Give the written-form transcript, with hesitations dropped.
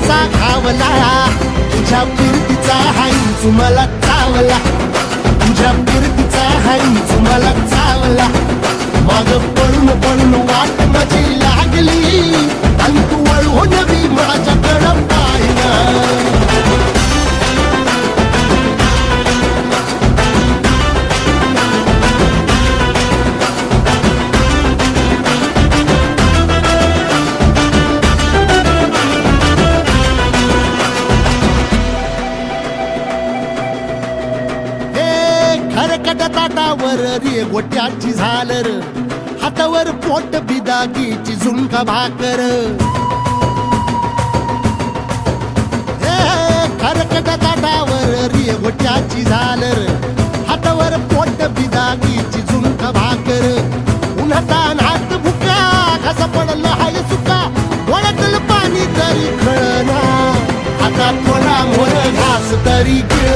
कसा घावला, तुझ्या फिरतीचा हाईच मला चावला, तुझ्या फिरतीचा हाईच मला चावला. माग पळून पळून वाट माझी लागली आणि तू वळून बी माझ्याकडं पाहिना. खरकट ताटावर रे गोट्याची झालर, हातावर पोट बिदागीची झुणका भाकर. खरकट ताटावर रे गोट्याची झालर, हातावर पोट बिदागीची झुणका भाकर. उन्हातान हात भुका, कसा पडलं हाय सुका, डोळ्यातलं पाणी तरी कळना, आता थोडा मोर घास तरी गिळ